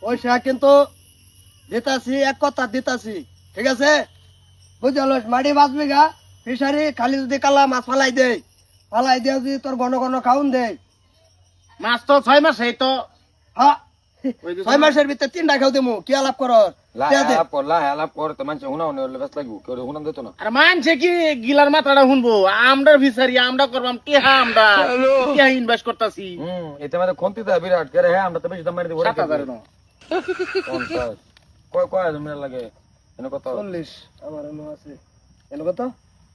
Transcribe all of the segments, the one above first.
পয়সা কিন্তু দিতাছি, এক কথা দিতাছি, ঠিক আছে? বুঝল? মাটি 5 বিঘা ফিশারি, খালি যদি কালা মাছ ফালাই দেয়, ফালাই দিয়ে যদি তোর ঘন ঘন খাউন দেয়, মাছ তো 6 মাস এই তো হ্যাঁ 6 মাসের ভিতরে 3টা খাও দেবো। কি আলাপ কর? লাভ কর তো মানুষ হুনা হুনে হলে ব্যস্ত লাগবো, কেউ হুনান দিত না। আর মানছে কি গিলার মাথাটা শুনবো, আমরা ফিসারি আমরা করবাম টিহা, আমরা টিহা ইনভেস্ট করতাছি। এতে আমাদের খন্তি দেয় বিরাট করে। হ্যাঁ আমরা তো বেশি দাম মারি দিব। 7,000 ন কয় কয় জমির লাগে এনে কত? 40 আমার এনো আছে। এনো কত?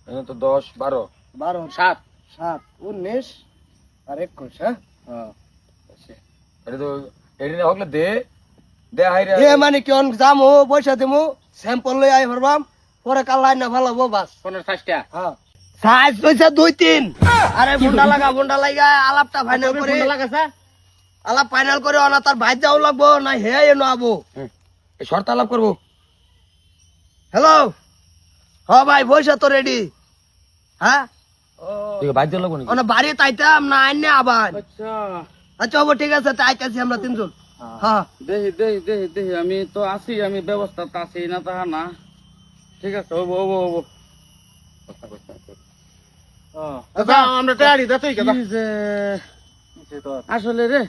এনে তো 10 12 12 7 7 19 আর 21। হ্যাঁ এটা তো এদিনে হকলে দে দে হাইরা এ মানে কি অন যামু, পয়সা দিমু, স্যাম্পল লই আই ভরবাম, পরে কাল লাইন না ভালাবো বাস। 15-60টা হ্যাঁ সাইজ কইছে 2-3। আরে বুন্ডা লাগা আলাপটা ফাইনাল করে, লাগাছে আলাপ ফাইনাল করে অনা তার ভাই যাও লাগবো না হে এনো আবো। এই শর্ত আলাপ করবো। হ্যালো, হ্যাঁ ভাই পয়সা তো রেডি। হ্যাঁ ঠিক আছে, বাধ্য লাগবো নাকি? অনা বাড়ি তাইতাম না আইনে আবার। আচ্ছা আচ্ছা হবো, ঠিক আছে, তাইতাছি আমরা 3 জন। হ্যাঁ দেহি আমি তো আছি, আমি ব্যবস্থা আছি না তাহা না। ঠিক আছে হবো আচ্ছা আমরা তৈরি দা তুই কেদা আসলে রে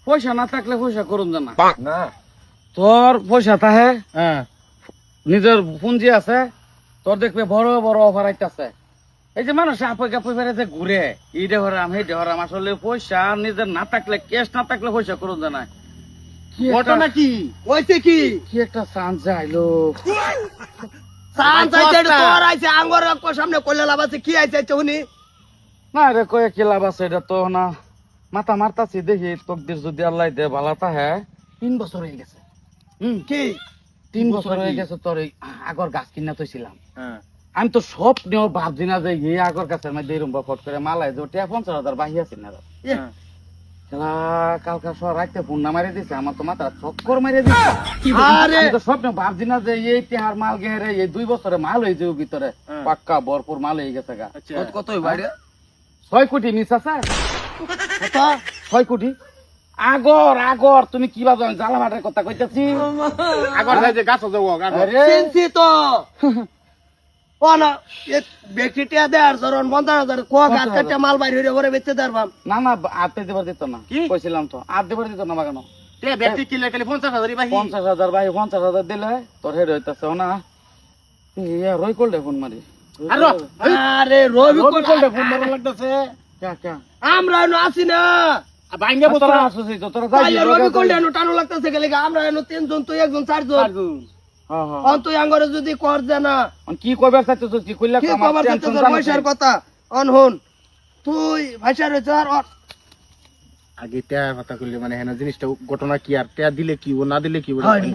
পয়সা না থাকলে পয়সা করুন জানা না তোর পয়সা তাহে নিজের পুঁজি আছে, তোর দেখবে বড় বড় অফার আইতাছে। এই যে মানুষ আপে কাপে ফেরে যে ঘুরে এইটা হরাম সেইটা হরাম, আসলে পয়সা নিজের না থাকলে, ক্যাশ না থাকলে পয়সা করুন জানা। ঘটনা কি কইছে কি কি একটা চান্স আইলো। সান চাইছে তোর আইছে আঙ্গর সামনে কইলা লাভ আছে, কি আইছে উনি? না রে কয়ে কি লাভ আছে, এটা তো না মাথা মারতাছি। দেখি তকদির যদি আল্লাহ দে ভালো তাহে 3 বছর হয়ে গেছে। কি 3 বছর হয়ে গেছে তোর এই আগর গাছ কিনা তৈছিলাম। আমি তো স্বপ্নেও ভাবছি না যে এই আগর গাছের মধ্যে এরকম ফট করে মালাই যে 50,000 বাহি আছে না। কালকা সব রাইতে ফোন না মারি দিছে, আমার তো মাথা চক্কর মারি দিছে। আমি তো স্বপ্নে ভাবছি না যে এই তেহার মাল গেরে এই 2 বছরে মাল হয়ে যাবে ভিতরে, পাক্কা ভরপুর মাল হয়ে গেছে গা। কত বাইরে 6 কোটি মিস আছে। কত? 6 কোটি আগর তুমি কি ভাবো আমি জ্বালা মাটের কথা কইতাছি? আগর যাই যে গাছ যাবো চিনছি তো। ও না বেকিটিয়া দে আর ধরুন 50,000 কো গাছ কাটে মাল বাইরে হইরে ঘরে বেচতে দারবাম। না আতে দেবার দিত না, কইছিলাম তো আর দেবার দিত না বাগানো। তে ব্যক্তি কিনলে খালি 50,000 বাহি 50,000 বাহি 50,000 দিলে তোর হেড হইতাছে না। ইয়া রই করলে ফোন মারি। আরে রবি করলে ফোন মারা লাগতাছে। কা আমরা এনো আসি না, বাইঙ্গা বছর আসছে তো তোরা যাই রবি করলে এনো টানো লাগতেছে গেলে আমরা এনো 3 জন, তুই 1 জন, 4 জন। হ্যাঁ তুই আঙ্গরে যদি কর দে না, কি কইবার চাইছিস? কি কইলা কি আমার খবর টেনশন তোর পয়সার কথা অনহন তুই ভাইসার হইছ আর আগে টা কথা কইলে মানে হেনা জিনিসটা ঘটনা কি আর টা দিলে কি ও না দিলে কি বুঝলি।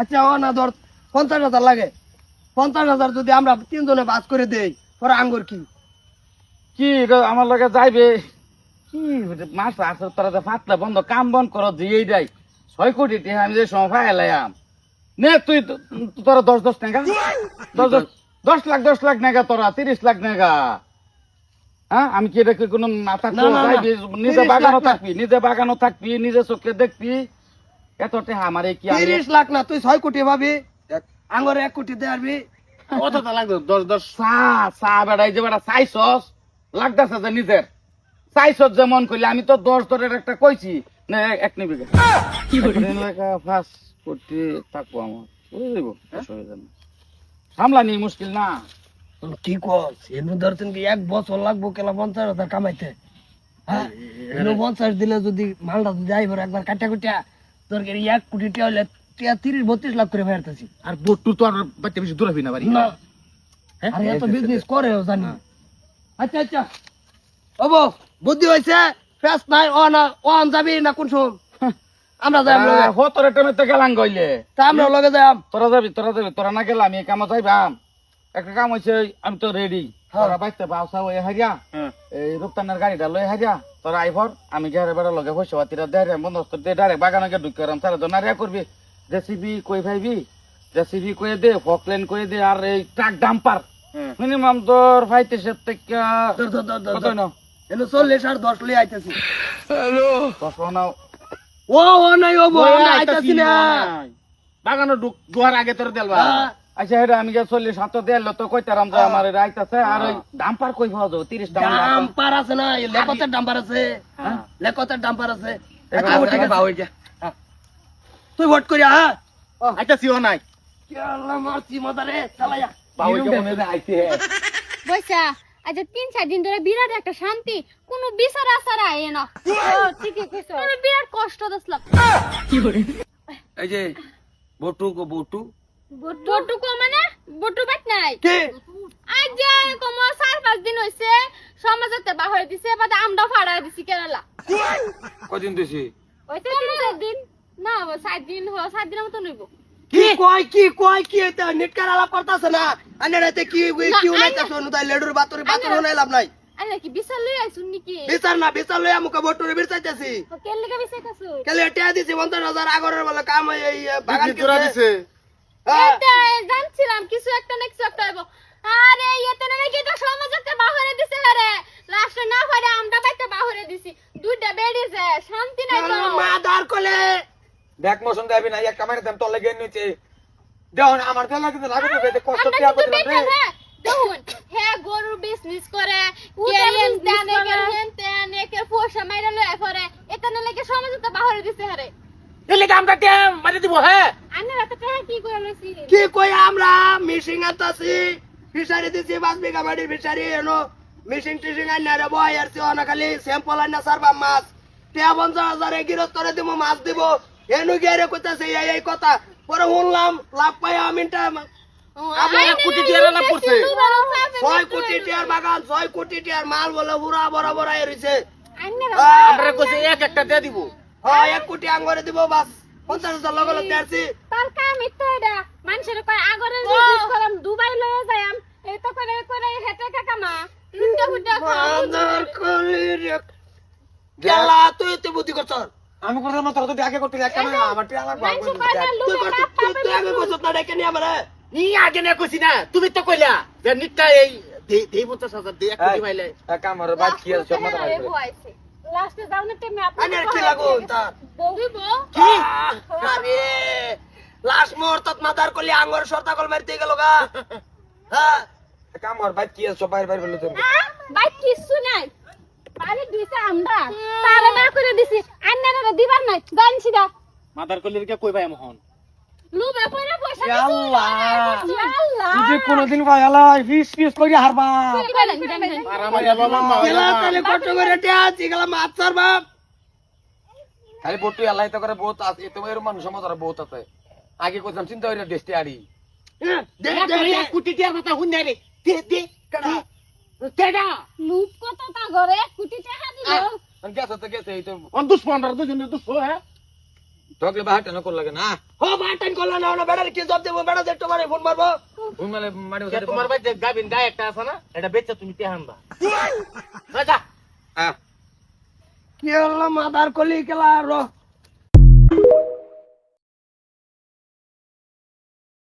আচ্ছা ও না ধর 50,000 লাগে, 50,000 যদি আমরা 3 জনে বাস করে দেই পরে আঙ্গুর কি কি আমার লগে যাইবে কি মাছ আছে তোরা যে ফাতলা বন্ধ কাম বন্ধ করো যে এইটাই 6 কোটি টাকা আমি যে সময় ফাইলাম নে তুই তোরা 10 টাকা 10 লাখ টাকা তোরা 30 লাখ টাকা। হ্যাঁ আমি কি এটা কোনো মাথা নিজে বাগানো থাকবি নিজে চোখে দেখবি এত টাকা আমার কি 30 লাখ না, তুই 6 কোটি ভাবি আঙ্গুরে 1 কোটি দে আরবি। কতটা লাগবে 10 চা বেড়াই যে বেড়া চাইছস লাগতেছে যে নিজের চাইছস যেমন কইলে আমি তো 10 দরের একটা কইছি না 1 নিবি ফার্স্ট করতে থাকবো আমার বুঝে দেব অসুবিধা নেই, সামলানি মুশকিল না। কি কস এনু ধরতেন কি 1 বছর লাগবো কেলা 50,000 কামাইতে? হ্যাঁ এনু 50 দিলে যদি মালটা যাই ভরে একবার কাটা কুটা তোর কি 1 কোটি টাকা হইলে 30-32 লাখ করে ফেরতাছি। আর বট্টু তো আর বাচ্চা বেশি দূর হবি না বাড়ি না আরে এত বিজনেস করে জানি। আচ্ছা ওবো বুদ্ধি হইছে, ফেস নাই ও না ওন যাবি না কোন সময় আমরা যাই আমরা হতরে টেমেতে গেলাম গইলে তা আমরা লগে যাইম। তোরা যাবি তোরা না গেলে আমি কামে যাইবাম। একটা কাম হইছে আমি তো রেডি, তোরা বাইতে বাসা ওই হারিয়া এই রূপতানের গাড়িটা লই হারিয়া তোরা আইভর আমি ঘরে বেড়া লগে পয়সা পাতিরা দেয় বন্দোবস্ত দিয়ে ডাইরেক্ট বাগানে গিয়ে ঢুকে রাম তারা তো নারিয়া করবি জেসিবি কই ভাইবি জেসিবি কয়ে দে ফকলেন কয়ে দে আর এই ট্রাক ডাম্পার মিনিমাম তোর 35 থেকে কত না এনু 40 আর 10 লই আইতেছি। হ্যালো 10 নাও ও নাই ও বউ আমরা আইতাছি না বাগানো দুয়ার আগে তোর দেলবা হ্যাঁ। আচ্ছা এটা আমি যে 40-70 দেল তো কইতারাম যে আমার রাইতাছে আর ওই ডাম্পার কই পাওয়া যাবে 30 টাকা ডাম্পার আছে না এই লেকতের ডাম্পার আছে হ্যাঁ। লেকতের ডাম্পার আছে আচ্ছা, আচ্ছা, ঠিক আছে। বাবা, ওই যা। তুই ভোট করিয়া হ্যাঁ আইতাছিও নাই কি আল্লাহ মারছি মাদারে চালাইয়া বাউই কিরম কেমন ড্যামেজে আইছে? বৈশা আজ 3-4 দিন ধরে বিরাট একটা শান্তি কোনো বিচার আসার আয় না ঠিকই কইছো মানে বিরাট কষ্ট দছলাম এই যে বটু গো বটু বটু কো মানে বটু বাট নাই কে আজ যে কম 4-5 দিন হইছে সমাজতে বাহরে দিছে বাদে আমরা ফাড়া দিছি কেরালা কদিন দিছি হইছে 3-4 দিন না 7 দিন 7 দিনের মত নইব কি কয় কি এটা নেটকার আলাপ করতাছ না আনে রাতে কি কি উনাইতাছ অনুদাই লেডুর বাতরি বাতরি উনাই লাভ নাই আরে কি বিচার লই আইছুন নাকি বিচার লই আমুকে ভোটরে বিচাইতাছি কেন লাগা বিচার কাছু কেলে টিয়া দিছি 50,000 আগরের বলে কাম এই বাগান তোরা দিছে এটা জানছিলাম কিছু একটা না কিছু একটা হইব আরে এতে নাকি তো সমাজতে বাহরে দিছে আরে লাস্টে না পারে আমরা বাইতে বাহরে দিছি দুইটা বেডিছে শান্তি নাই তো মাদার কোলে ব্যাক মোশন দেবি না এক কামারে দেন তোর লাগে নিচে দেখুন আমার তো লাগে লাগে তো কষ্ট আমরা টিয়া কিন্তু করতে বেটা হ্যাঁ দেখুন হ্যাঁ গরুর বিজনেস করে কেরিয়ান দানে কেন তেন একে ফোসা মাইরা লয় পরে এটা না লাগে সমাজতে বাহরে দিছে আরে এলে কামটা টেম মারি দিব হ্যাঁ আনে রাতে কি করে লইছি কি কই আমরা মিশিং আতাছি ফিশারি দিছি 5 বিঘা বাড়ির ফিশারি এনো মিশিং টিশিং আইনা রে বয় আর সিওনা খালি স্যাম্পল আইনা সারবা মাছ টিয়া 50,000 এ গিরত করে দিব মাছ দিব এনু গিয়ে কইতাছে এই কথা পরে শুনলাম লাভ পাই আমিনটা আপনার 1 কোটি টিয়ার লাভ করছে 6 কোটি টিয়ার বাগান 6 কোটি টিয়ার মাল বলে পুরা বরাবর আই রইছে আনে আমরা কইছে একটা দিয়ে দিব হ্যাঁ 1 কোটি আঙ্গরে দিব বাস 50,000 লগে লগে দেরছি তার কাম ইতো এটা মানুষের কয় আগরে বিজনেস করাম দুবাই লয়ে যাইম এই তো করে করে হেতে কাকামা লুটা ফুটা মাদার কোলে রে গেলা তুই তে বুদ্ধি করছ আমি করলাম তোর তো আগে করতে এক কামারে আমার টিয়া লাগবে মানুষ কয় না তুই লুটা করছ তুই আগে করছ না ডেকে নি আমারে নি আগে না কইছি না তুমি তো কইলা যে নিটটা এই দেই 50,000 দিয়ে 1 কোটি পাইলে এক কামারে বাদ কি আছে সব মাথা ভয়ছে লাস্টে যাও না তুমি আনে কি লাগো তার বউইব কি আরে লাস্ট মুহূর্তত মাদার কোলে আঙ্গর সরতা কল মারতে গেল গা হ্যাঁ কামার বাদ কি আছে সব বাইরে বাইরে বলে তুমি ভাই কিছু নাই পানি দিছে আমরা তারে না করে দিছি আন্নারে দিবার নাই জানছি দা মাদার কলির কে কই ভাই মোহন লুবে পয়সা পয়সা আল্লাহ আল্লাহ তুই কোনদিন ভাইলা ফিস করি হারবা আর আমার বাবা গেলা তাহলে কত করে টিয়া আছে গেলা মাছ ছাড়বা খালি বটু আল্লাহ তো করে বহুত আছে তোমার এরকম মানুষ সমাজ আর বহুত আছে আগে কইতাম চিন্তা হইরা দেশতে আড়ি দেখ 1 কোটি টিয়ার কথা হুন নাই রে দে কেডা কেডা লুপ কত তা ঘরে কোটি টাকা দিল গেছে তো গেছে এই তো অন 215 দুজনে 200 হ্যাঁ তোকে বাহাটা না কর লাগে না হো বাটান করলা না না বেড়ার কি জব দেব বেড়া দেখতে পারে ফোন মারবো তুমি মানে মারি তোমার ভাই যে গাবিন গায় একটা আছে না এটা বেচে তুমি টেহানবা রাজা হ্যাঁ কি হলো মাদার কলি কেলা র